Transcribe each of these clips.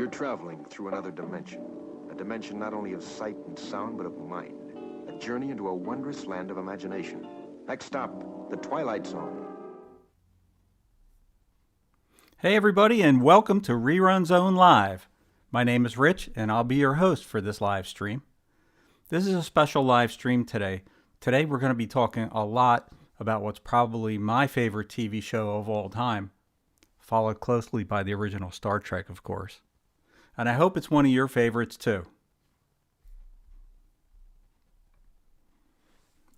You're traveling through another dimension. A dimension not only of sight and sound, but of mind. A journey into a wondrous land of imagination. Next stop, the Twilight Zone. Hey everybody, and welcome to Rerun Zone Live. My name is Rich, and I'll be your host for this live stream. This is a special live stream today. Today we're going to be talking a lot about what's probably my favorite TV show of all time, followed closely by the original Star Trek, of course. And I hope it's one of your favorites too.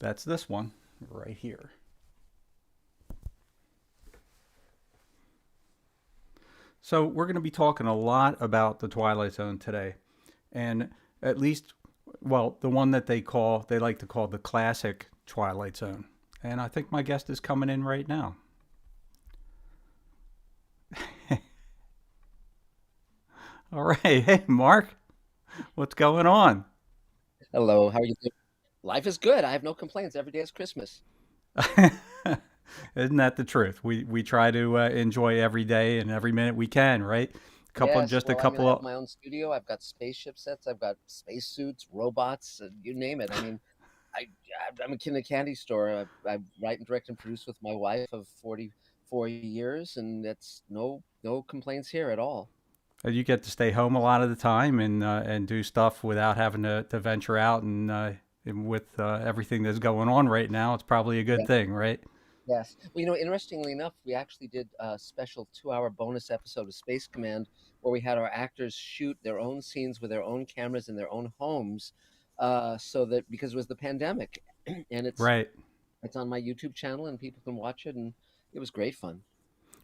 That's this one right here. So we're going to be talking a lot about the Twilight Zone today, and at least, well, the one that they like to call the classic Twilight Zone. And I think my guest is coming in right now. All right. Hey, Mark, what's going on? Hello, how are you doing? Life is good. I have no complaints. Every day is Christmas. Isn't that the truth? We try to enjoy every day and every minute we can, right? Yes, Just a well, I mean, I couple have of my own studio. I've got spaceship sets. I've got spacesuits, robots, you name it. I mean, I I'm a kid in a candy store. I write and direct and produce with my wife of 44 years, and it's no complaints here at all. you get to stay home a lot of the time and do stuff without having to venture out and with everything that's going on right now, it's probably a good Yeah. thing, right? Yes. Well, interestingly enough, we actually did a special 2-hour bonus episode of Space Command where we had our actors shoot their own scenes with their own cameras in their own homes, so that because it was the pandemic, and Right. it's on my YouTube channel and people can watch it, and it was great fun.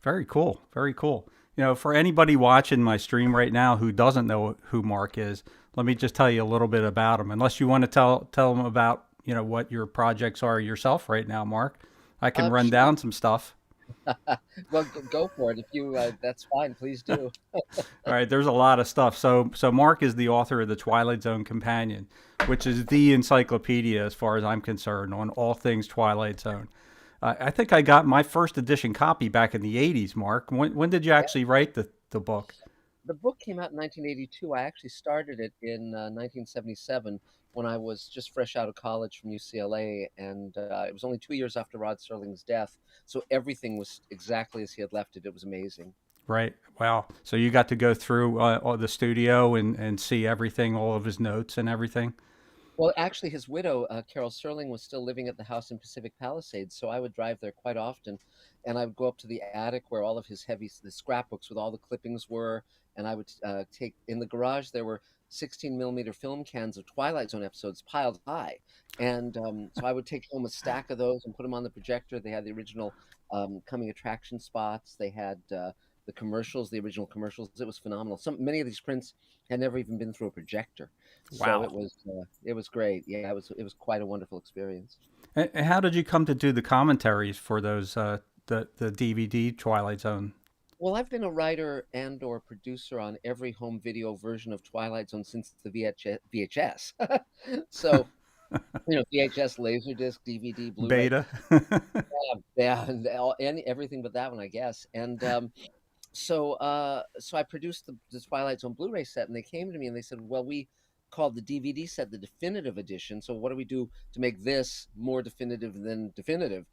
Very cool. Very cool. For anybody watching my stream right now who doesn't know who Mark is, let me just tell you a little bit about him. Unless you want to tell them about, what your projects are yourself right now, Mark. I can run Sure. down some stuff. Well, go for it. If you, that's fine. Please do. All right, there's a lot of stuff. So Mark is the author of the Twilight Zone Companion, which is the encyclopedia as far as I'm concerned on all things Twilight Zone. I think I got my first edition copy back in the '80s. Mark, when did you Yeah. actually write the book? The book came out in 1982. I actually started it in 1977 when I was just fresh out of college from UCLA, and it was only 2 years after Rod Serling's death. So everything was exactly as he had left it. It was amazing. Right. Wow. So you got to go through all the studio and see everything, all of his notes and everything. Well, actually, his widow, Carol Serling, was still living at the house in Pacific Palisades, so I would drive there quite often, and I would go up to the attic where all of his the scrapbooks with all the clippings were, and I would take in the garage. There were 16 millimeter film cans of Twilight Zone episodes piled high, and so I would take home a stack of those and put them on the projector. They had the original coming attraction spots. They had the commercials, the original commercials. It was phenomenal. Many of these prints had never even been through a projector. So Wow. it was great. Yeah, it was quite a wonderful experience. And how did you come to do the commentaries for those the DVD Twilight Zone? Well, I've been a writer and or producer on every home video version of Twilight Zone since the VHS. So, VHS, Laserdisc, DVD, Blu-ray, Beta. yeah, and everything but that one, I guess. And so I produced the Twilight Zone Blu-ray set, and they came to me and they said, "Well, we called the DVD set the definitive edition. So what do we do to make this more definitive than definitive?"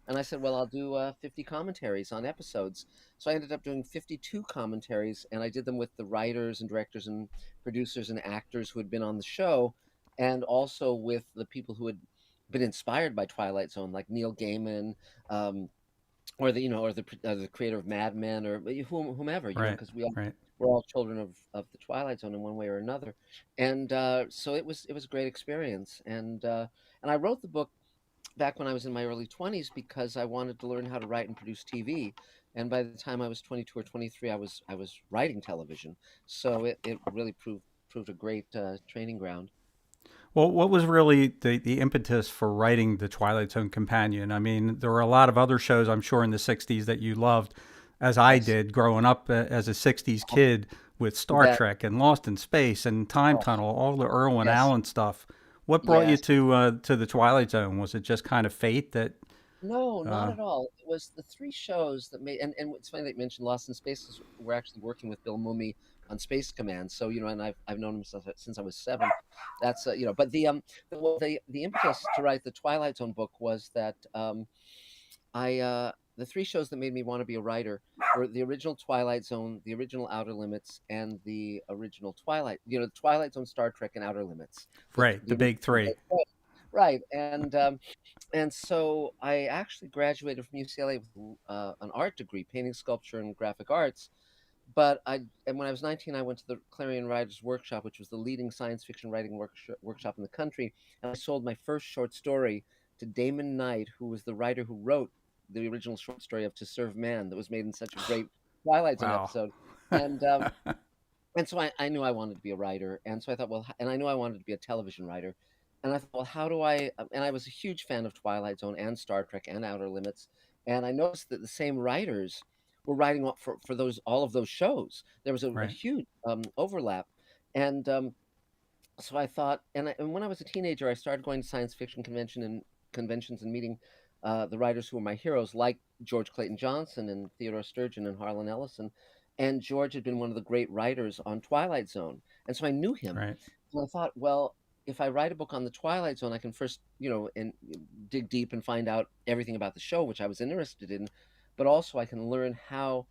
And I said, "Well, I'll do 50 commentaries on episodes." So I ended up doing 52 commentaries, and I did them with the writers and directors and producers and actors who had been on the show, and also with the people who had been inspired by Twilight Zone, like Neil Gaiman, um, or the creator of Mad Men, or whomever, Right. because Right. we're all children of the Twilight Zone in one way or another, and so it was a great experience, and I wrote the book back when I was in my early 20s because I wanted to learn how to write and produce TV, and by the time I was 22 or 23, I was writing television, so it really proved a great training ground. Well, what was really the impetus for writing the Twilight Zone Companion? I mean, there were a lot of other shows, I'm sure, in the '60s that you loved, as I Yes, did growing up as a '60s oh, kid with you Star bet. Trek and Lost in Space and Time Oh, Tunnel, all the Irwin yes, Allen stuff. What brought you yes. to the Twilight Zone? Was it just kind of fate that? No, not Uh, at all. It was the three shows that made, and it's funny that you mentioned Lost in Space, 'cause we're actually working with Bill Mumy on Space Command. So and I've known him since I was 7. That's but the impetus to write the Twilight Zone book was that I the 3 shows that made me want to be a writer were the original Twilight Zone, the original Outer Limits, and the original Twilight. The Twilight Zone, Star Trek, and Outer Limits. Right, the big 3. Right, and so I actually graduated from UCLA with an art degree, painting, sculpture, and graphic arts. And when I was 19, I went to the Clarion Writers Workshop, which was the leading science fiction writing workshop in the country, and I sold my first short story to Damon Knight, who was the writer who wrote the original short story of To Serve Man that was made in such a great Twilight Zone Wow. episode. And and so I knew I wanted to be a writer, and so I thought, well, and I knew I wanted to be a television writer, and I thought, well, how do I? And I was a huge fan of Twilight Zone and Star Trek and Outer Limits, and I noticed that the same writers were writing for all of those shows. There was a Right. huge overlap, and so I thought, and when I was a teenager, I started going to science fiction conventions and meeting the writers who were my heroes, like George Clayton Johnson and Theodore Sturgeon and Harlan Ellison. And George had been one of the great writers on Twilight Zone, and so I knew him. Right. And I thought, well, if I write a book on the Twilight Zone, I can first, and dig deep and find out everything about the show, which I was interested in, but also I can learn how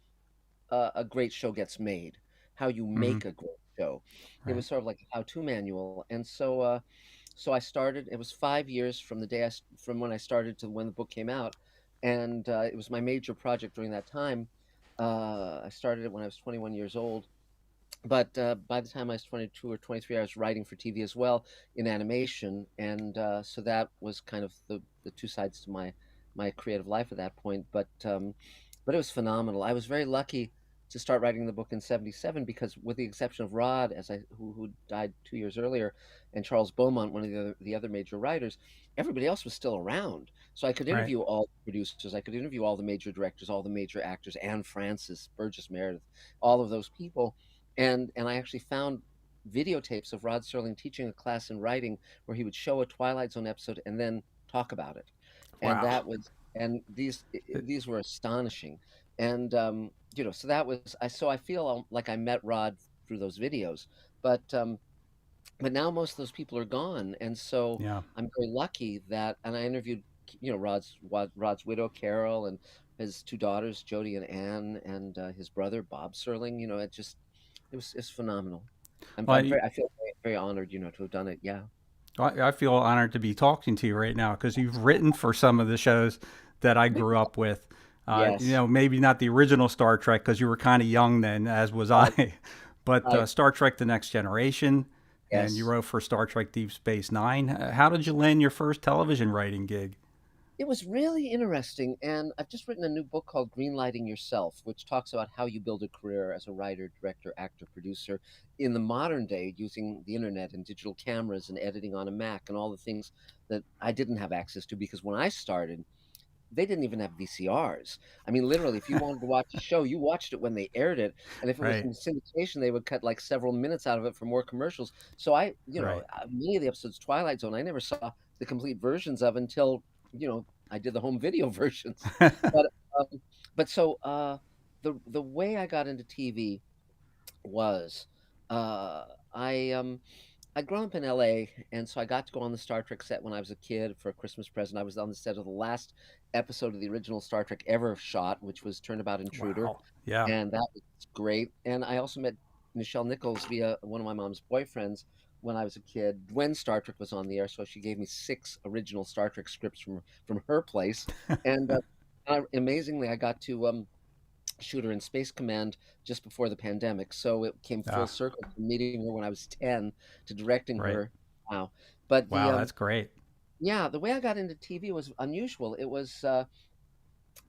a great show gets made, how you Mm-hmm. make a great show. It Right. was sort of like a how-to manual, and so I started. It was 5 years from from when I started to when the book came out, and it was my major project during that time. I started it when I was 21 years old, but by the time I was 22 or 23, I was writing for TV as well in animation, and so that was kind of the 2 sides to my creative life at that point. But it was phenomenal. I was very lucky to start writing the book in '77 because, with the exception of Rod, who died 2 years earlier, and Charles Beaumont, one of the other major writers, everybody else was still around. So I could Right. interview all the producers, I could interview all the major directors, all the major actors, Anne Francis, Burgess Meredith, all of those people, and I actually found videotapes of Rod Serling teaching a class in writing where he would show a Twilight Zone episode and then talk about it, and Wow. that was and these were astonishing, and so that was I feel like I met Rod through those videos, but now most of those people are gone, and so Yeah. I'm very lucky that, and I interviewed Rod's widow Carol and his 2 daughters Jody and Anne, and his brother Bob Serling. It's phenomenal. Well, I feel very, very honored, to have done it. Yeah. I feel honored to be talking to you right now because you've written for some of the shows that I grew up with. Yes. Maybe not the original Star Trek because you were kind of young then, as was I, but I Star Trek: The Next Generation, and you Yes. wrote for Star Trek: Deep Space Nine. How did you land your first television writing gig? It was really interesting, and I've just written a new book called Greenlighting Yourself, which talks about how you build a career as a writer, director, actor, producer in the modern day using the internet and digital cameras and editing on a Mac and all the things that I didn't have access to because when I started, they didn't even have VCRs. I mean, literally, if you wanted to watch a show, you watched it when they aired it, and if it was Right. in syndication, they would cut like several minutes out of it for more commercials. So Right. many of the episodes of Twilight Zone, I never saw the complete versions of until I did the home video versions. But um, but the way I got into TV was uh, I I'd grown up in LA, and so I got to go on the Star Trek set when I was a kid for a Christmas present. I was on the set of the last episode of the original Star Trek ever shot, which was Turnabout Intruder, Wow. Yeah. and that was great. And I also met Nichelle Nichols via one of my mom's boyfriends when I was a kid when Star Trek was on the air. So she gave me 6 original Star Trek scripts from her place, and amazingly, I got to shoot her in Space Command just before the pandemic. So it came full Ah, circle from meeting her when I was 10 to directing right. her. Wow. But Wow, that's great. yeah, the way I got into TV was unusual. It was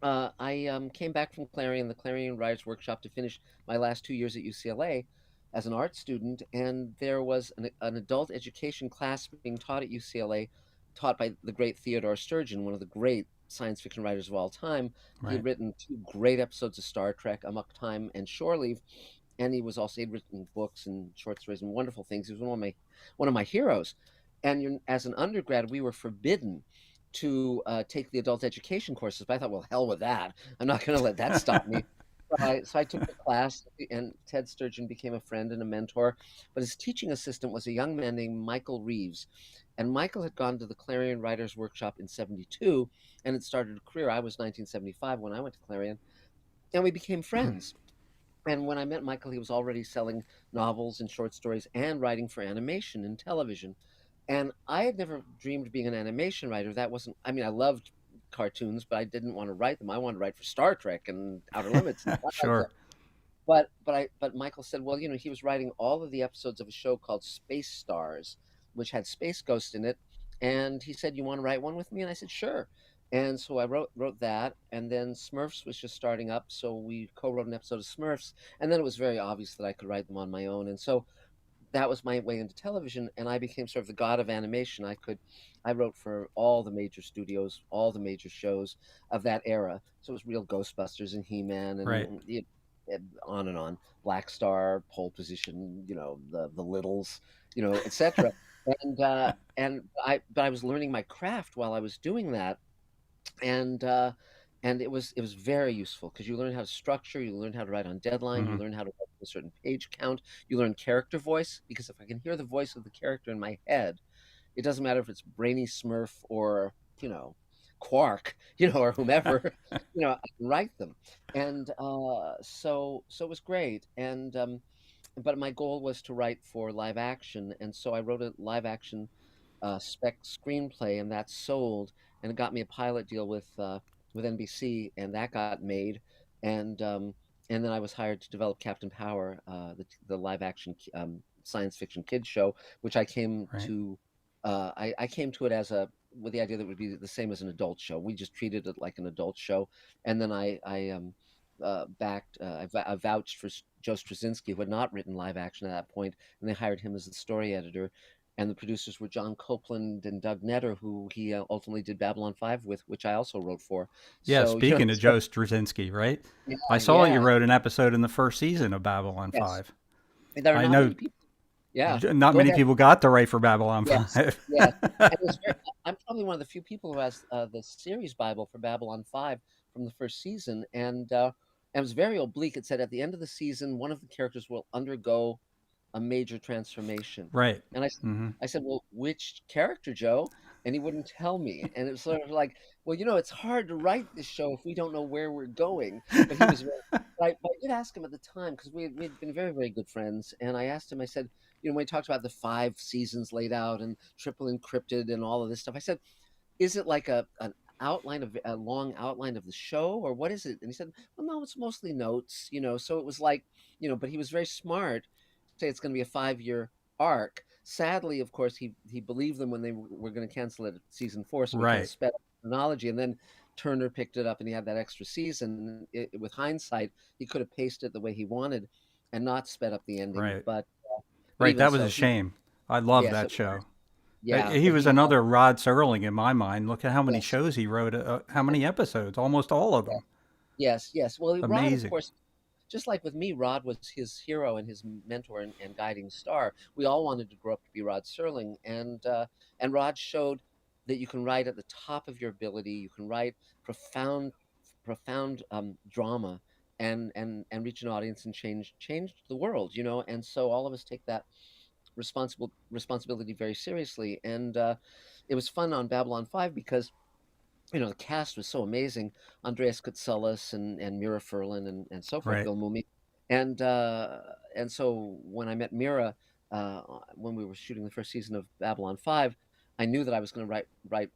I came back from Clarion, the Clarion Writers Workshop, to finish my last 2 years at UCLA as an art student, and there was an adult education class being taught at UCLA, taught by the great Theodore Sturgeon, one of the great science fiction writers of all time. He had Right. written 2 great episodes of Star Trek, Amok Time and Shore Leave, and he'd written books and short stories and wonderful things. He was one of my heroes. And as an undergrad, we were forbidden to take the adult education courses. But I thought, well, hell with that. I'm not going to let that stop me. So I took the class, and Ted Sturgeon became a friend and a mentor. But his teaching assistant was a young man named Michael Reeves. And Michael had gone to the Clarion Writers Workshop in 72 and had started a career. I was 1975 when I went to Clarion, and we became friends. And when I met Michael, he was already selling novels and short stories and writing for animation and television. And I had never dreamed of being an animation writer. That wasn't, I mean, I loved cartoons, but I didn't want to write them. I wanted to write for Star Trek and Outer Limits and Twilight Zone. Sure. But Michael said, well, he was writing all of the episodes of a show called Space Stars, which had Space Ghost in it, and he said, "You want to write one with me?" And I said, "Sure." And so I wrote that, and then Smurfs was just starting up, so we co-wrote an episode of Smurfs, and then it was very obvious that I could write them on my own, and so that was my way into television, and I became sort of the god of animation. I wrote for all the major studios, all the major shows of that era. So it was real Ghostbusters and He-Man Right. and on and on. Black Star, Pole Position, the Littles, etc. But I was learning my craft while I was doing that, and it was very useful because you learn how to structure, you learn how to write on deadline, you Hmm. learn how to write a certain page count, you learn character voice, because if I can hear the voice of the character in my head, it doesn't matter if it's Brainy Smurf or Quark, or whomever, I can write them, and so it was great, and but my goal was to write for live action, and so I wrote a live action spec screenplay, and that sold, and it got me a pilot deal with NBC, and that got made, and um, and then I was hired to develop Captain Power, the live action science fiction kids show, which I came Right. to. I came to it with the idea that it would be the same as an adult show. We just treated it like an adult show, and then I vouched for Joe Straczynski, who had not written live action at that point, and they hired him as the story editor. And the producers were John Copeland and Doug Netter, who he ultimately did Babylon 5 with, which I also wrote for. Yeah. So, Speaking of so Joe Straczynski, right? yeah, I saw you yeah, wrote an episode in the first season of Babylon yes. 5. There are I not know many people. Yeah, not go many ahead. people got to write for Babylon Yes, 5. yes. And I'm probably one of the few people who has the series Bible for Babylon 5 from the first season, and it was very oblique. It said at the end of the season, one of the characters will undergo a major transformation. Right. And Hmm. I said, well, which character, Joe? And he wouldn't tell me. And it was sort of like, well, it's hard to write this show if we don't know where we're going. But he was very, but I did ask him at the time, because we'd been very, very good friends. And I asked him, I said, when he talked about the 5 seasons laid out and triple encrypted and all of this stuff, I said, is it like an outline of a long outline of the show, or what is it? And he said, well, no, it's mostly notes, so it was like, but he was very smart to say it's going to be a 5-year arc. Sadly, of course, he believed them when they were going to cancel it at season 4, so we kind of Right. sped up the chronology, and then Turner picked it up and he had that extra season. With hindsight, he could have paced it the way he wanted and not sped up the ending, Right. but Right. even That was so, a shame. I love yes, that show. yeah, He but was he another Rod Serling in my mind. Look at how many yes, shows he wrote, how many episodes, almost all of yeah, them. yes. Well, Rod, of Amazing. course, just like with me, Rod was his hero and his mentor and guiding star. We all wanted to grow up to be Rod Serling, and Rod showed that you can write at the top of your ability. You can write profound, profound drama and reach an audience and change the world. And so all of us take that responsibility very seriously. And it was fun on Babylon 5 because the cast was so amazing. Andreas Katsulas and Mira Furlan and so forth, Right. Bill Mumy. And uh, and so when I met Mira, uh, when we were shooting the first season of Babylon 5, I knew that I was going to write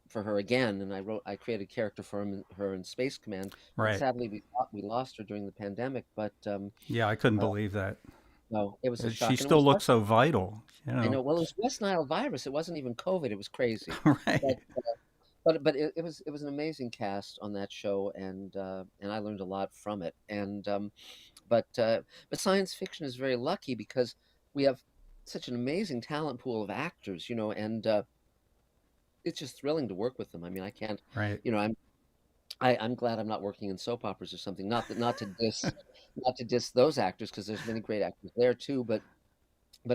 for her again, and I created a character for her in Space Command. And Right. sadly, we lost her during the pandemic, but Yeah, I couldn't uh, believe that. no, it was a She shock, and it still was looks so vital, I know. Well, it was West Nile virus. It wasn't even COVID. It was crazy. But Right. but it was an amazing cast on that show, and I learned a lot from it. But science fiction is very lucky because we have such an amazing talent pool of actors, and it's just thrilling to work with them. I mean, I can't, Right. you know, I'm glad I'm not working in soap operas or something. Not to diss those actors, because there's many great actors there too. But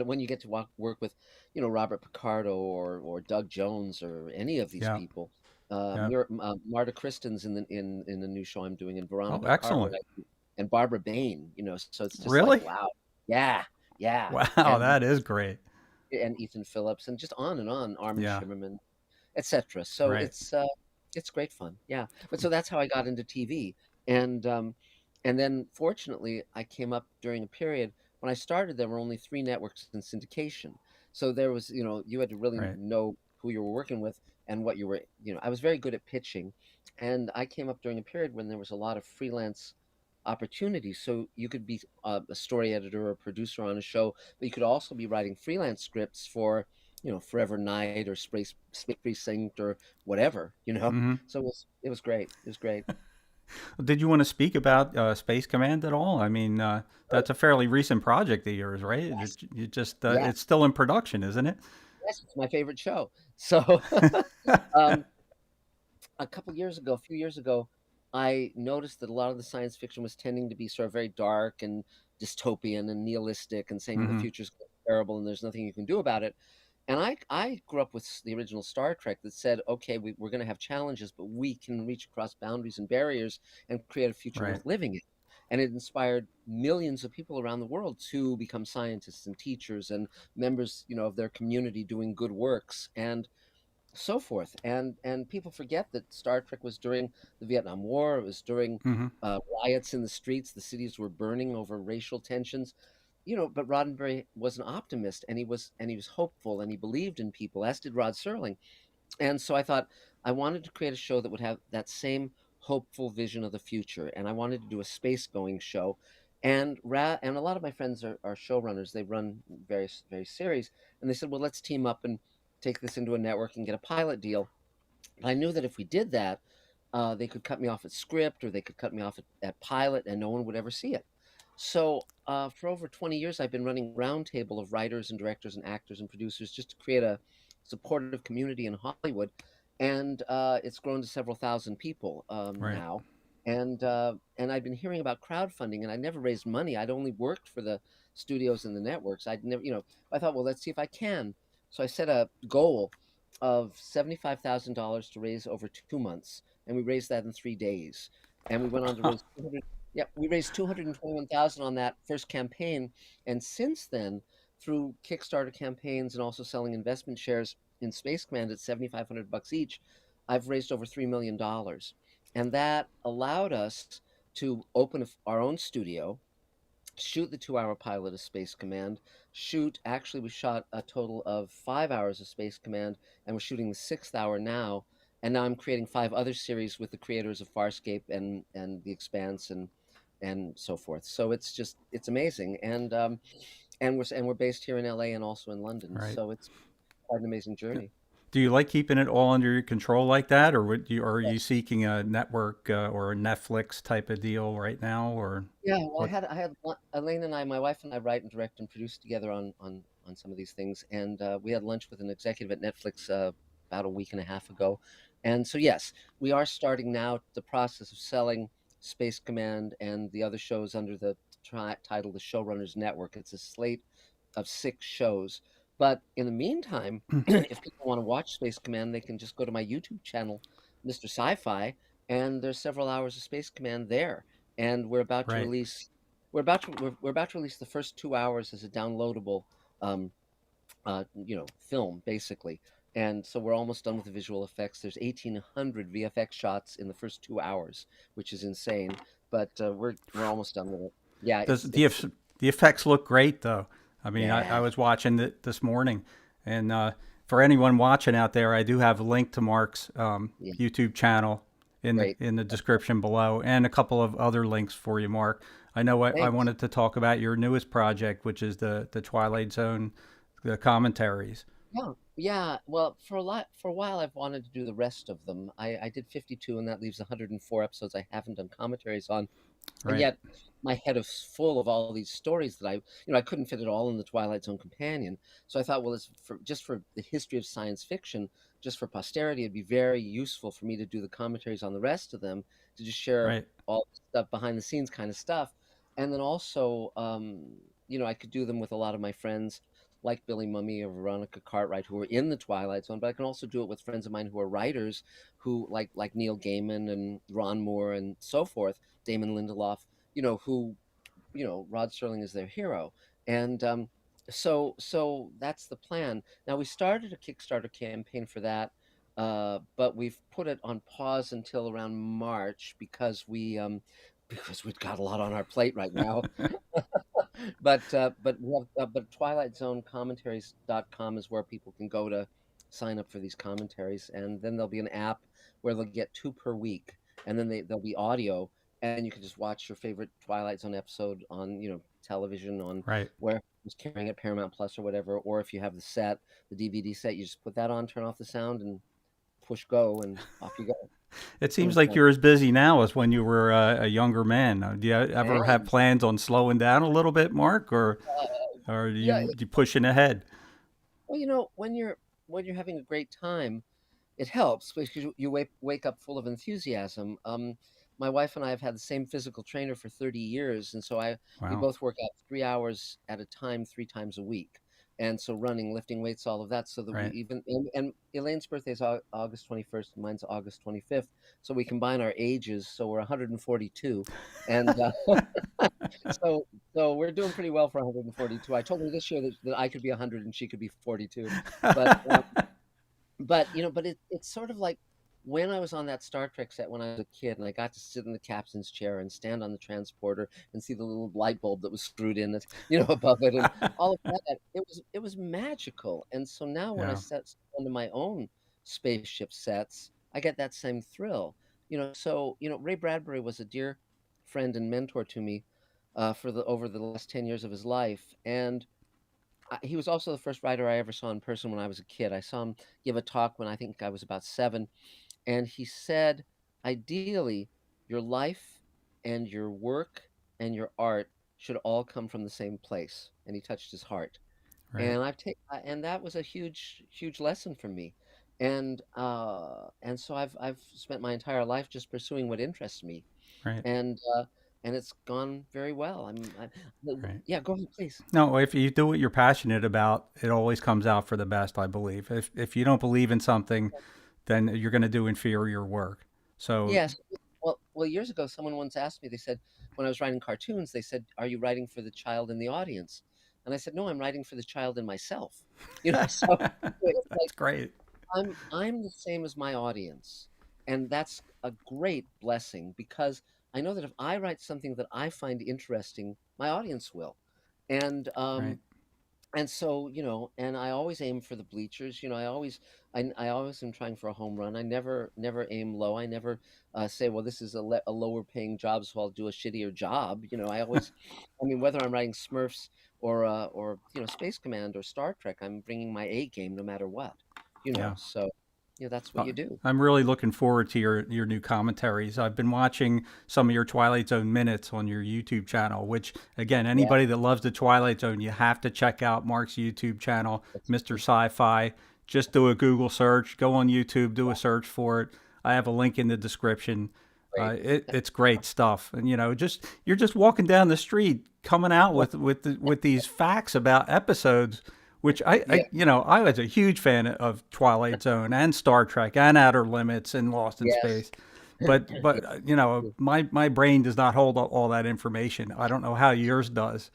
when you get to work with, Robert Picardo or Doug Jones or any of these Yeah. people, Yeah. Marta Kristen's in the new show I'm doing, and Oh, Veronica excellent. Cartwright. and Barbara Bain, so it's just like, Really? wow. Yeah, yeah. Wow, And that is great. Ethan Phillips, and just on and on, Armin Yeah, Shimmerman, etc. So right, it's great fun. Yeah. But so that's how I got into TV. And then fortunately I came up during a period when I started, there were only three networks in syndication. So there was, you had to really right. know who you were working with and what you were, I was very good at pitching. And I came up during a period when there was a lot of freelance opportunities. So you could be a story editor or a producer on a show, but you could also be writing freelance scripts for, Forever Night or Space Precinct or whatever. Hmm. So it was great. It was great. Did you want to speak about Space Command at all? I mean, Oh, that's a fairly recent project of yours, right? yes. You just Yeah. it's still in production, isn't it? Yes, it's my favorite show. So um, a few years ago, I noticed that a lot of the science fiction was tending to be sort of very dark and dystopian and nihilistic and saying the Hmm. future's terrible and there's nothing you can do about it. And I grew up with the original Star Trek that said, okay, we're going to have challenges, but we can reach across boundaries and barriers and create a future Right. worth living in. And it inspired millions of people around the world to become scientists and teachers and members, of their community doing good works and so forth. And people forget that Star Trek was during the Vietnam War. It was during Hmm. riots in the streets. The cities were burning over racial tensions. But Roddenberry was an optimist, and he was hopeful, and he believed in people, as did Rod Serling. And so I thought I wanted to create a show that would have that same hopeful vision of the future, and I wanted to do a space going show. And a lot of my friends are showrunners. They run various series, and they said, well, let's team up and take this into a network and get a pilot deal. I knew that if we did that, they could cut me off at script or they could cut me off at pilot, and no one would ever see it. So for over 20 years, I've been running a roundtable of writers and directors and actors and producers just to create a supportive community in Hollywood, and it's grown to several thousand people Right. now. And I've been hearing about crowdfunding, and I never raised money. I'd only worked for the studios and the networks. I'd never, I thought, well, let's see if I can. So I set a goal of $75,000 to raise over 2 months, and we raised that in 3 days. And we went on to raise 200. Yeah, we raised 221,000 on that first campaign, and since then, through Kickstarter campaigns and also selling investment shares in Space Command at $7,500 each, I've raised over $3 million, and that allowed us to open our own studio, shoot the 2-hour pilot of Space Command, we shot a total of 5 hours of Space Command, and we're shooting the sixth hour now. And now I'm creating 5 other series with the creators of Farscape and The Expanse and so forth. So it's amazing. And we're based here in LA and also in London. Right. So it's quite an amazing journey. Do you like keeping it all under your control like that, or are you Yes. seeking a network or a Netflix type of deal right now, or Yeah, well, I what? had I had Elaine and I, my wife and I, write and direct and produce together on some of these things, and we had lunch with an executive at Netflix about a week and a half ago, and so yes, we are starting now the process of selling Space Command and the other shows under the title The Showrunners Network. It's a slate of 6 shows, but in the meantime, if people want to watch Space Command, they can just go to my YouTube channel, Mr. Sci-Fi, and there's several hours of Space Command there, and Right. we're about to release the first 2 hours as a downloadable um film, basically. And so we're almost done with the visual effects. There's 1,800 VFX shots in the first 2 hours, which is insane, but we're almost done with it. Yeah, Does it's the effects look great though? I mean, I yeah, was watching it this morning, and for anyone watching out there, I do have a link to Mark's yeah, YouTube channel great. in the description below, and a couple of other links for you, Mark. I know I Thanks. wanted to talk about your newest project, which is the Twilight Zone, the commentaries. Yeah, yeah. Well, for a while, I've wanted to do the rest of them. I did 52, and that leaves 104 episodes I haven't done commentaries on. And Right. yet my head is full of all these stories that I couldn't fit it all in the Twilight Zone Companion. So I thought, well, just for the history of science fiction, just for posterity, it'd be very useful for me to do the commentaries on the rest of them, to just share Right. all the stuff behind the scenes kind of stuff. And then also, I could do them with a lot of my friends like Billy Mummy or Veronica Cartwright, who are in the Twilight Zone, but I can also do it with friends of mine who are writers, who like Neil Gaiman and Ron Moore and so forth, Damon Lindelof. who, Rod Serling is their hero. And so that's the plan. Now we started a Kickstarter campaign for that, but we've put it on pause until around March because because we've got a lot on our plate right now. But Twilight Zone Commentaries.com is where people can go to sign up for these commentaries, and then there'll be an app where they'll get two per week, and then there'll be audio, and you can just watch your favorite Twilight Zone episode on television, on Right. where it's carrying it, Paramount Plus or whatever, or if you have the DVD set, you just put that on, turn off the sound, and push go, and off you go. It And seems it's like like, you're as busy now as when you were a younger man. Do you ever have man, plans on slowing down a little bit, Mark, or are yeah. you pushing ahead? Well, when you're having a great time, it helps because you wake up full of enthusiasm. My wife and I have had the same physical trainer for 30 years, and so we Wow. both work out 3 hours at a time, 3 times a week. And so running, lifting weights, all of that, so that we Right. even and Elaine's birthday is August 21st, and mine's August 25th. So we combine our ages, so we're 142, and so so we're doing pretty well for 142. I told her this year that I could be 100 and she could be 42, but it's sort of like when I was on that Star Trek set when I was a kid, and I got to sit in the captain's chair and stand on the transporter and see the little light bulb that was screwed in it, above it, and all of that. It was magical. And so now when I Yeah. set onto my own spaceship sets, I get that same thrill. So Ray Bradbury was a dear friend and mentor to me for the over the last 10 years of his life, and he was also the first writer I ever saw in person when I was a kid. I saw him give a talk when I think I was about 7, and he said, ideally, your life and your work and your art should all come from the same place. And he touched his heart. Right. And that was a huge, huge lesson for me. And so I've spent my entire life just pursuing what interests me, Right. and it's gone very well. Right. Yeah, go ahead, please. No, if you do what you're passionate about, it always comes out for the best, I believe. If you don't believe in something, then you're going to do inferior work. So, Yes. Well, years ago, someone once asked me, they said, when I was writing cartoons, they said, "Are you writing for the child in the audience?" And I said, "No, I'm writing for the child in myself." So it's like that's great. I'm the same as my audience. And that's a great blessing because I know that if I write something that I find interesting, my audience will. And Right. and so, and I always aim for the bleachers. I always am trying for a home run. I never aim low. I never say, well, this is a lower paying job, so I'll do a shittier job. I mean, whether I'm writing Smurfs or Space Command or Star Trek, I'm bringing my A game no matter what. Yeah. So that's what Uh, you do. I'm really looking forward to your new commentaries. I've been watching some of your Twilight Zone minutes on your YouTube channel, which again, Yeah, anybody that loves the Twilight Zone, you have to check out Mark's YouTube channel, that's Mr. Sci-Fi. Just do a Google search, go on YouTube, do yeah, a search for it. I have a link in the description. great. It's great stuff, and just you're just walking down the street, coming out Well, with these facts about episodes, which yeah, I was a huge fan of Twilight Zone and Star Trek and Outer Limits and Lost in yes. Space, but my brain does not hold all that information. I don't know how yours does.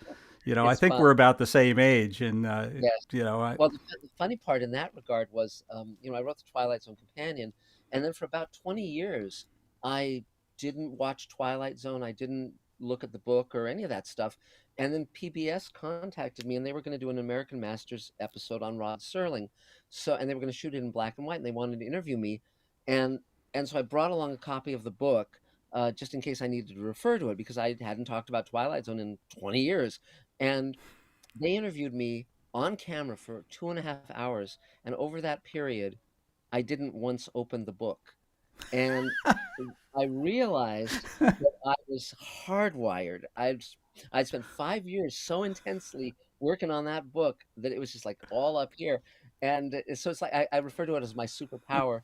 I It's think fun. we're about the same age, and Yes. I Well, the funny part in that regard was, I wrote the Twilight Zone Companion, and then for about 20 years, I didn't watch Twilight Zone. I didn't look at the book or any of that stuff. And then PBS contacted me, and they were going to do an American Masters episode on Rod Serling. And they were going to shoot it in black and white, and they wanted to interview me, and so I brought along a copy of the book, just in case I needed to refer to it because I hadn't talked about Twilight Zone in 20 years, and they interviewed me on camera for 2.5 hours, and over that period, I didn't once open the book. And I realized that I was hardwired. I'd spent 5 years so intensely working on that book that it was just like all up here. And so it's like I refer to it as my superpower.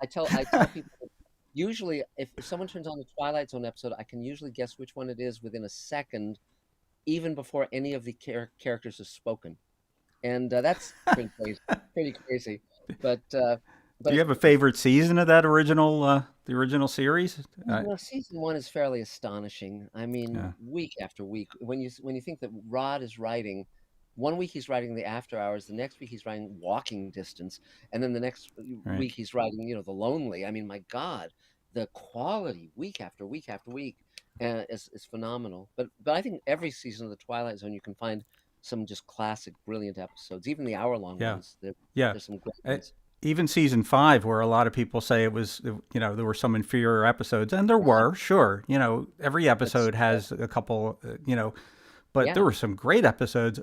I tell people that usually if someone turns on the Twilight Zone episode, I can usually guess which one it is within a second, even before any of the characters have spoken. And that's pretty crazy, pretty crazy. But but Do you it's have a favorite season of that the original series? season one is fairly astonishing. I mean, Yeah, week after week, when you think that Rod is writing, one week he's writing the After Hours, the next week he's writing Walking Distance, and then the next right. week he's writing, The Lonely. I mean, my God, the quality week after week after week is phenomenal. But I think every season of the Twilight Zone you can find some just classic, brilliant episodes, even the hour-long Yeah, ones. yeah. There's some great Uh, ones. Even season five, where a lot of people say it was, there were some inferior episodes, and there Yeah, were, sure. Every it's episode has a couple, but there yeah. were some great episodes.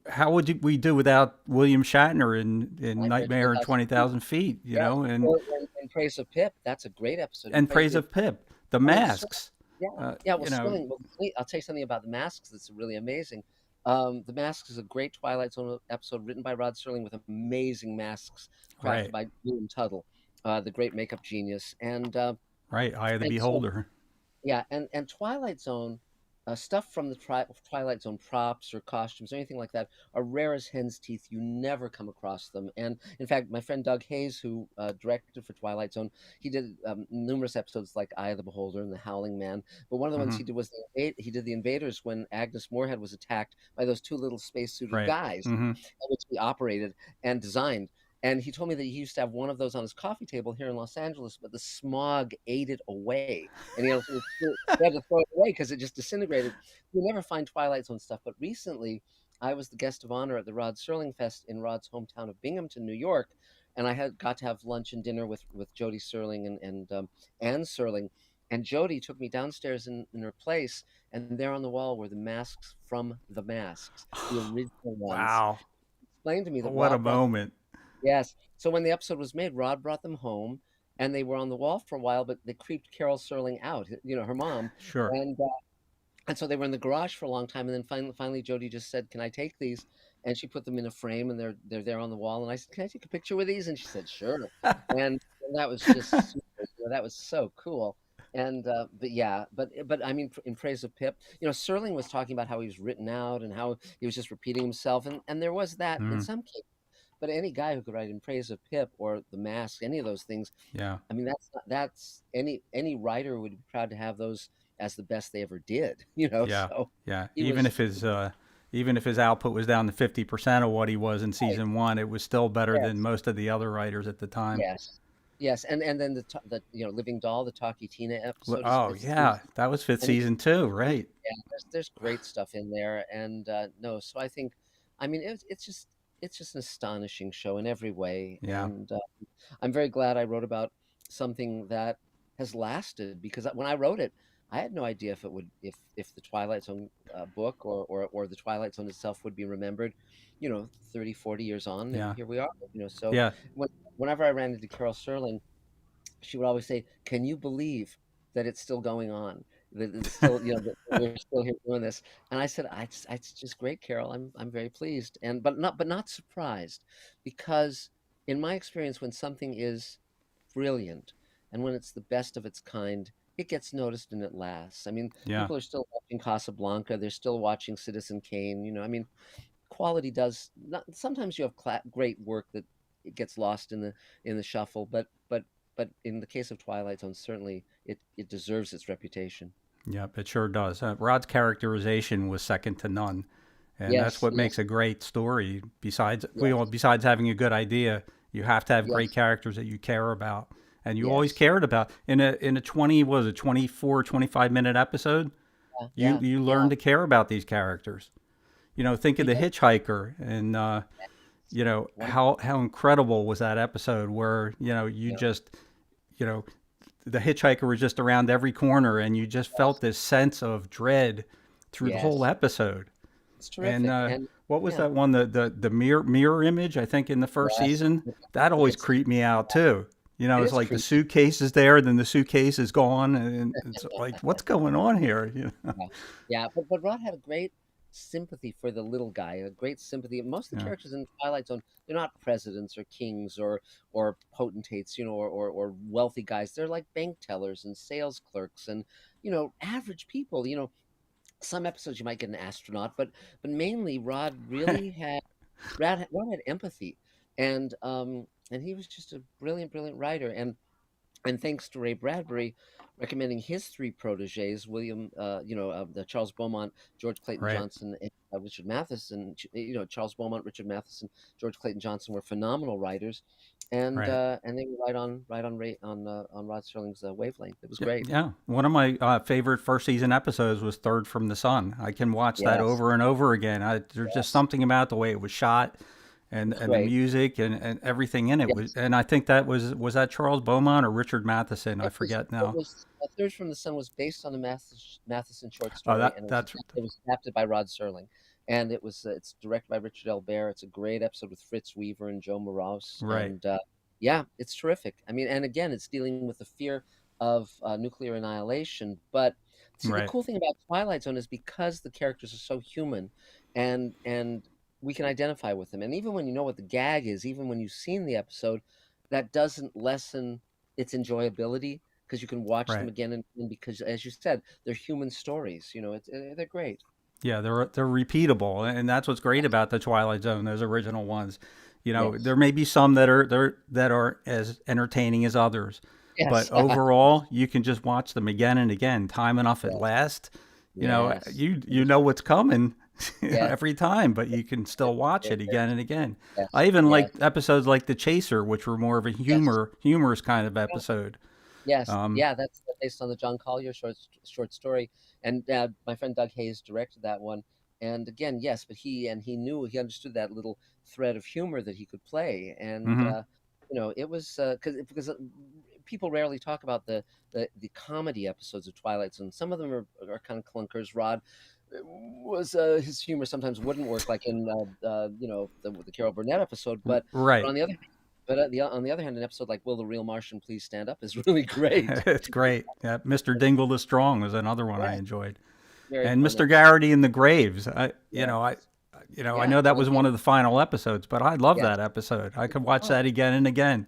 How would we do without William Shatner in Nightmare Nightmare at 20,000 feet. 20,000 feet? Yeah, or In Praise of Pip, that's a great episode. In And Praise Praise of of Pip, the I mean, so masks. yeah, Uh, yeah. Well, you know, I'll tell you something about the Masks that's really amazing. The Masks is a great Twilight Zone episode written by Rod Serling with amazing masks crafted right, by William Tuttle, the great makeup genius. right. Eye of the And so Beholder. yeah, and Twilight Zone stuff from the Twilight Zone props or costumes or anything like that are rare as hen's teeth. You never come across them. And in fact, my friend Doug Hayes, who directed for Twilight Zone, he did numerous episodes like Eye of the Beholder and The Howling Man. But one of the ones Hmm. he did was he did the Invaders when Agnes Moorehead was attacked by those two little spacesuited Right. guys, Hmm. which he operated and designed. And he told me that he used to have one of those on his coffee table here in Los Angeles, but the smog ate it away. And he had to throw it away because it just disintegrated. You never find Twilight Zone stuff. But recently, I was the guest of honor at the Rod Serling Fest in Rod's hometown of Binghamton, New York, and I had got to have lunch and dinner with Jody Serling and Anne Serling. And Jody took me downstairs in her place, and there on the wall were the masks from the masks, the original ones. Wow. Explained to me that What a Rod brought moment. Yes. So when the episode was made, Rod brought them home, and they were on the wall for a while, but they creeped Carol Serling out, her mom, Sure. and uh, and so they were in the garage for a long time, and then finally Jody just said, "Can I take these?" And she put them in a frame, and they're there on the wall. And I said, "Can I take a picture with these?" And she said, "Sure." And that was just super, that was so cool. But yeah, but I mean, in praise of Pip, Serling was talking about how he was written out and how he was just repeating himself, and there was that in Mm, some cases. But any guy who could write in praise of Pip or The Mask, any of those things, yeah. I mean, that's any writer would be proud to have those as the best they ever did, Yeah. So Yeah. he was, Even if his output was down to 50% of what he was in right. season one, it was still better than Yes, most of the other writers at the time. yes, yes, and then the Living Doll, the Talkie Tina episode Oh is yeah, that was fifth and it, season too, right? yeah, there's great stuff in there, and no, so I think, I mean, it's just an astonishing show in every way, Yeah. and I'm very glad I wrote about something that has lasted because when I wrote it, I had no idea if it would if the Twilight Zone book or the Twilight Zone itself would be remembered, 30, 40 years on, and Yeah. here we are. So Yeah. whenever I ran into Carol Serling, she would always say, "Can you believe that it's still going on? That it's still, that we're still here doing this?" And I said, It's just great, Carol. I'm very pleased, and but not surprised, because in my experience, when something is brilliant and when it's the best of its kind, it gets noticed and it lasts. I mean, Yeah. people are still watching Casablanca. They're still watching Citizen Kane. I mean, quality does not. Sometimes you have great work that it gets lost in the shuffle, but in the case of Twilight Zone, certainly it deserves its reputation. Yep. It sure does. Rod's characterization was second to none, and that's Yes, what makes yes, a great story. yes, Besides having a good idea, you have to have great yes, characters that you care about, and you always yes. cared about. In a 20 was it 24 25 minute episode, Yeah, you yeah, you yeah. learn to care about these characters. Think of You the did. hitchhiker, and One, how incredible was that episode where you yeah, just you know the hitchhiker was just around every corner, and you just felt yes, this sense of dread through the whole yes. episode. It's And terrific, and what was yeah, that one? The mirror image, I think, in the first yes. season, that always It's creeped me out too. it It's is like the creepy. suitcase is there, then the suitcase is gone, and it's like, what's going on here? Yeah, yeah, but Rod had a great sympathy for the little guy, a great sympathy. Most of the Yeah, characters in Twilight Zone, they're not presidents or kings or potentates, or wealthy guys. They're like bank tellers and sales clerks and average people. Some episodes you might get an astronaut, but mainly Rod really had Rod had empathy, and and he was just a brilliant, brilliant writer. And thanks to Ray Bradbury recommending his three proteges, William, the Charles Beaumont, George Clayton Right. Johnson, and Richard Matheson. Charles Beaumont, Richard Matheson, George Clayton Johnson were phenomenal writers, Right. and they were on Rod Serling's wavelength. It was Yeah, great. yeah. One of my favorite first season episodes was Third from the Sun. I can watch that Yes, over and over again. There's just yes, something about the way it was shot, it's and the great. music and everything in it was. Yes. And I think that was that Charles Beaumont or Richard Matheson. I forget It now. was Third from the Sun was based on a Matheson short Oh, story, and that's it was adapted by Rod Serling, and it's directed by Richard L. Bear. It's a great episode with Fritz Weaver and Joe Morose, right. and yeah, it's terrific. I mean, and again, it's dealing with the fear of nuclear annihilation. But see, the Right. cool thing about Twilight Zone is because the characters are so human, and we can identify with them, and even when you know what the gag is, even when you've seen the episode, that doesn't lessen its enjoyability because you can watch them Right. again and again because, as you said, they're human stories. They're great. Yeah, they're repeatable, and that's what's great about the Twilight Zone. Those original ones. Yes. There may be some that are as entertaining as others, but Yes. overall, you can just watch them again and again, time enough at Yes. last. Yes. You know what's coming Yes. every time, but you can still watch it Yes. again and again. I Yes. even Yes. like episodes like The Chaser, which were more of a Yes. humorous kind of episode. Yes, Um, yeah, that's based on the John Collier short story, and my friend Doug Hayes directed that one. And again, yes, but he understood that little thread of humor that he could play, and mhm. it was because people rarely talk about the comedy episodes of Twilight Zone. Some of them are kind of clunkers. Rod was his humor sometimes wouldn't work, like in the Carol Burnett episode, but Right. on the other on the other hand, an episode like "Will the Real Martian Please Stand Up" is really great. It's great. Yeah, Mr. Dingle the Strong was another one I Yeah, enjoyed. very And fun Mr. episode. Garrity in the Graves. Yes, I yeah, know that and was again, one of the final episodes, but I love yes, that episode. I could watch oh, that again and again,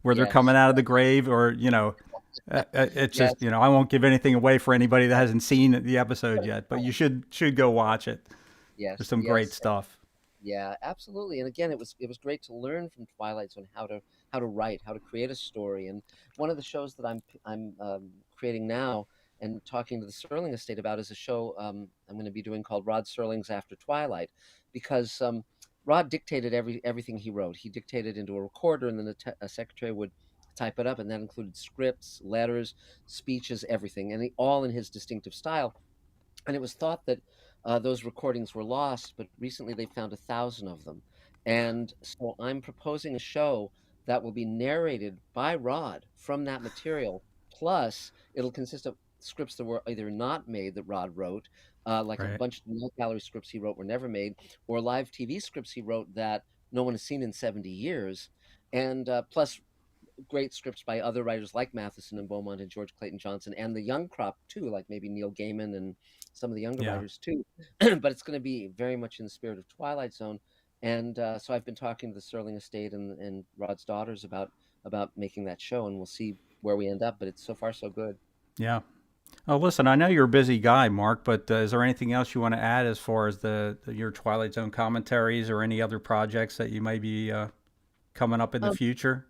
where they're coming yes, out of the grave, or it's yes, just I won't give anything away for anybody that hasn't seen the episode yet, but you should go watch it. There's yes, some great yes, stuff. yeah, absolutely. And again, it was great to learn from Twilight Zone how to write, how to create a story. And one of the shows that I'm creating now and talking to the Serling Estate about is a show I'm going to be doing called Rod Serling's After Twilight, because Rod dictated everything he wrote. He dictated into a recorder, and then a secretary would type it up, and that included scripts, letters, speeches, everything, and all in his distinctive style. And it was thought that those recordings were lost, but recently they found 1,000 of them. And so I'm proposing a show that will be narrated by Rod from that material. Plus, it'll consist of scripts that were either not made that Rod wrote, like a Right. bunch of night gallery scripts he wrote were never made, or live TV scripts he wrote that no one has seen in 70 years. And plus great scripts by other writers like Matheson and Beaumont and George Clayton Johnson, and the young crop too, like maybe Neil Gaiman and some of the younger Yeah. writers too. But it's going to be very much in the spirit of Twilight Zone. And so I've been talking to the Serling Estate and Rod's daughters about making that show, and we'll see where we end up. But it's so far so good. Yeah. Oh, listen, I know you're a busy guy, Mark, but is there anything else you want to add as far as your Twilight Zone commentaries or any other projects that you might be coming up in the Um, future?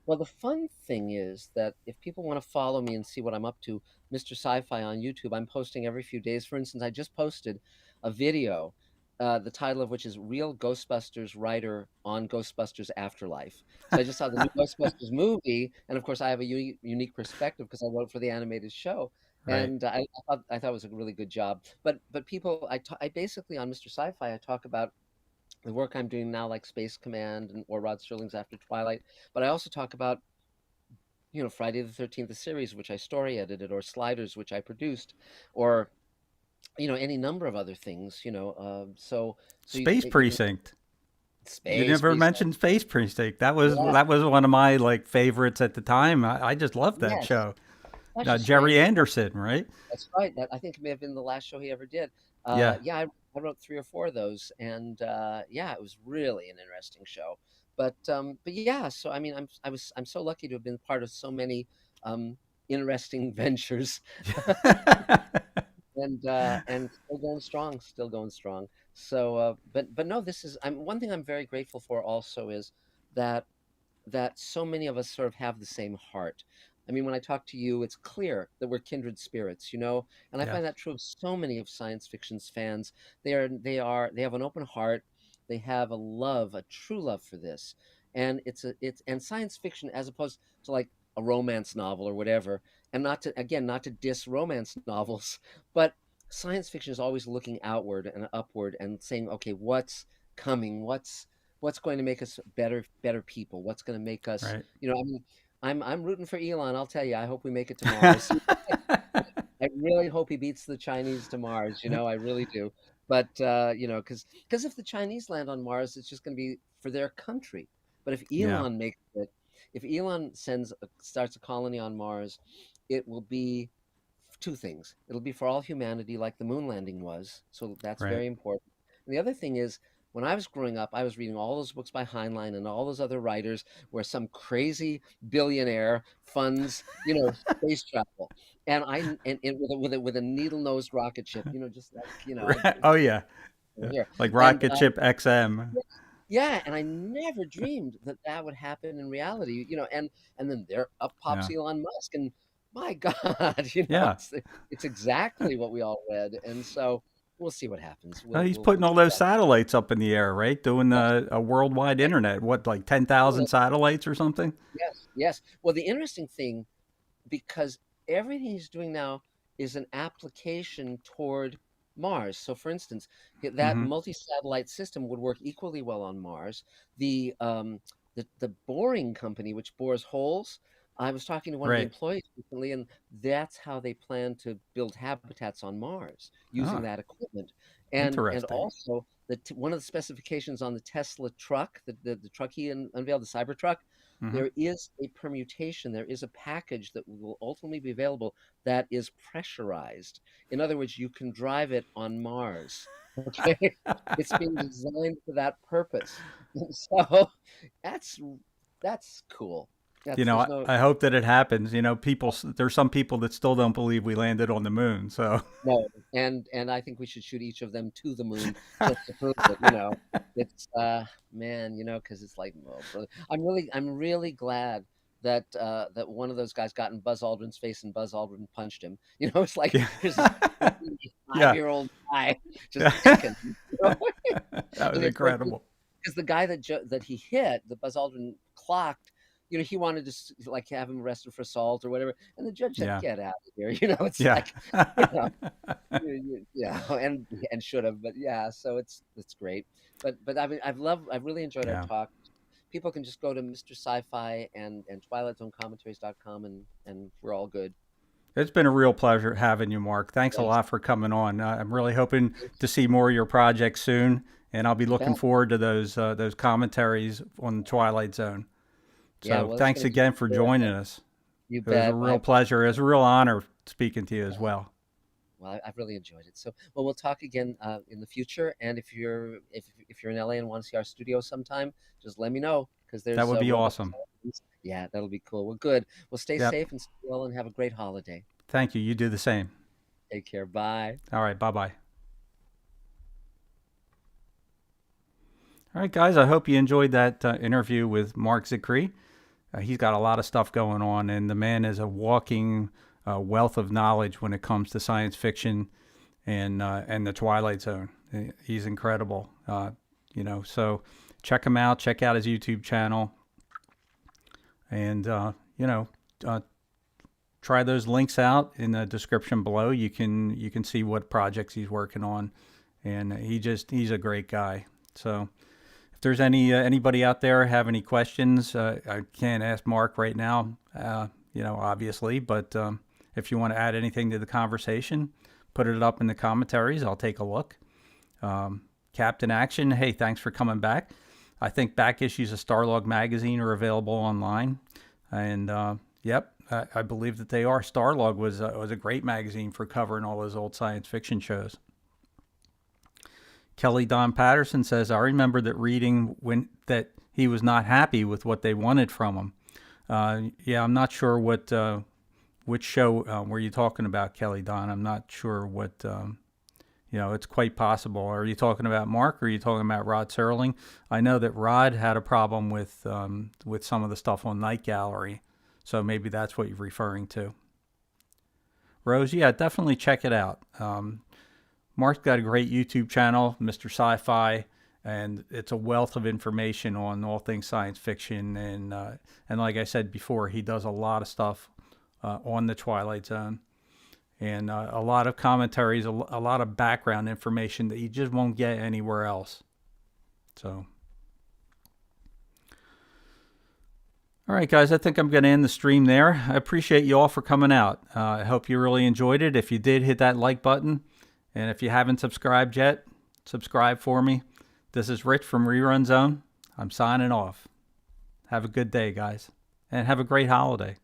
Well, the fun thing is that if people want to follow me and see what I'm up to, Mr. Sci-Fi on YouTube, I'm posting every few days. For instance, I just posted a video, the title of which is "Real Ghostbusters Writer on Ghostbusters Afterlife." So I just saw the new Ghostbusters movie, and of course, I have a unique perspective because I wrote for the animated show, Right. and I thought it was a really good job. But people, I basically on Mr. Sci-Fi, I talk about the work I'm doing now, like Space Command or Rod Serling's After Twilight. But I also talk about, Friday the 13th, the series, which I story edited, or Sliders, which I produced, or, any number of other things, so Space Precinct. You Space never Precinct. mentioned Space Precinct. Yeah, That was one of my like favorites at the time. I just loved that yes. show. That's just strange. Jerry Anderson, right? That's right. That I think may have been the last show he ever did. Yeah. Yeah, I wrote three or four of those, and yeah, it was really an interesting show. But yeah, so I mean, I'm so lucky to have been part of so many interesting ventures, and still going strong. So, but no, this is one thing I'm very grateful for. Also, is that that so many of us sort of have the same heart. I mean, when I talk to you, it's clear that we're kindred spirits, you know, and I Yeah. find that true of so many of science fiction's fans. They have an open heart. They have a love, a true love for this, and and science fiction as opposed to like a romance novel or whatever. And not to diss romance novels, but science fiction is always looking outward and upward and saying, okay, what's coming? What's going to make us better people? What's going to make us, Right. you know, I mean, I'm rooting for Elon. I'll tell you. I hope we make it to Mars. I really hope he beats the Chinese to Mars. You know, I really do. But you know, because if the Chinese land on Mars, it's just going to be for their country. But if Yeah. Elon makes it, if Elon starts a colony on Mars, it will be two things. It'll be for all humanity, like the moon landing was. So that's Right. very important. And the other thing is, when I was growing up, I was reading all those books by Heinlein and all those other writers where some crazy billionaire funds, you know, space travel. And and with a needle nosed rocket ship, you know, just like you know, Oh yeah. Yeah. here. Like And rocket ship XM. yeah, and I never dreamed that that would happen in reality, you know, and then there up pops Yeah. Elon Musk, and my God, you know, Yeah. it's exactly what we all read, and so we'll see what happens. He's putting We'll all those satellites up in the air, right? Doing yes, a worldwide right, internet. What, like doing 10,000 it. satellites or something? Yes, yes. Well, the interesting thing, because everything he's doing now is an application toward Mars. So, for instance, that Mm-hmm. multi-satellite system would work equally well on Mars. The the boring company, which bores holes, I was talking to one of the Right. employees recently, and that's how they plan to build habitats on Mars using Oh, that equipment. And interesting. also, one of the specifications on the Tesla truck, the truck he unveiled, the Cybertruck, Mm-hmm. there is a permutation, there is a package that will ultimately be available that is pressurized. In other words, you can drive it on Mars. Okay, it's being designed for that purpose. And so that's that's cool. You That's know, there's I, no I hope that it happens. You know, there's some people that still don't believe we landed on the moon. So, no, and I think we should shoot each of them to the moon just to prove it. You know, it's man, you know, because it's like, well, brother, I'm really glad that that one of those guys got in Buzz Aldrin's face and Buzz Aldrin punched him. You know, it's like yeah. here's this Yeah. 5-year-old guy just Yeah. ticking. You know? That was And it's like incredible. because the guy that he hit, the Buzz Aldrin clocked. You know, he wanted to like have him arrested for assault or whatever, and the judge said, Yeah. "Get out of here." You know, it's Yeah. like, you know, yeah, and should have, but yeah, so it's great. But I've really enjoyed our Yeah. talk. People can just go to Mr. Sci-Fi and Twilight Zone Commentaries.com and we're all good. It's been a real pleasure having you, Mark. Thanks a Yes, lot for coming on. I'm really hoping to see more of your projects soon, and I'll be you looking bet. forward to those commentaries on the Twilight Zone. Yeah, So well, it's thanks going to keep again for going. joining us. You It was a bet. real pleasure. It was a real honor speaking to you as well. Well, I've really enjoyed it. So, well, we'll talk again in the future. And if you're in LA and want to see our studio sometime, just let me know because That there's would be robot. awesome. Yeah, that'll be cool. Well, good. Well, stay Yep. safe and stay well and have a great holiday. Thank you. You do the same. Take care. Bye. All right. Bye bye. All right, guys. I hope you enjoyed that interview with Marc Zicree. He's got a lot of stuff going on, and the man is a walking wealth of knowledge when it comes to science fiction and the Twilight Zone. He's incredible. So check him out. Check out his YouTube channel, and try those links out in the description below. You can see what projects he's working on, and he's a great guy. So if there's anybody out there have any questions, I can't ask Mark right now, obviously, but if you want to add anything to the conversation, put it up in the commentaries. I'll take a look. Captain Action, hey, thanks for coming back. I think back issues of Starlog magazine are available online, and yep, I believe that they are. Starlog was a great magazine for covering all those old science fiction shows. Kelly Don Patterson says, I remember that reading that he was not happy with what they wanted from him. Yeah, I'm not sure which show were you talking about, Kelly Don. I'm not sure what it's quite possible. Are you talking about Mark, or are you talking about Rod Serling? I know that Rod had a problem with some of the stuff on Night Gallery, so maybe that's what you're referring to. Rose, yeah, definitely check it out. Mark's got a great YouTube channel, Mr. Sci-Fi, and it's a wealth of information on all things science fiction. And like I said before, he does a lot of stuff on the Twilight Zone, and a lot of commentaries, a lot of background information that you just won't get anywhere else. So, all right, guys, I think I'm going to end the stream there. I appreciate you all for coming out. I hope you really enjoyed it. If you did, hit that like button. And if you haven't subscribed yet, subscribe for me. This is Rich from Rerun Zone. I'm signing off. Have a good day, guys. And have a great holiday.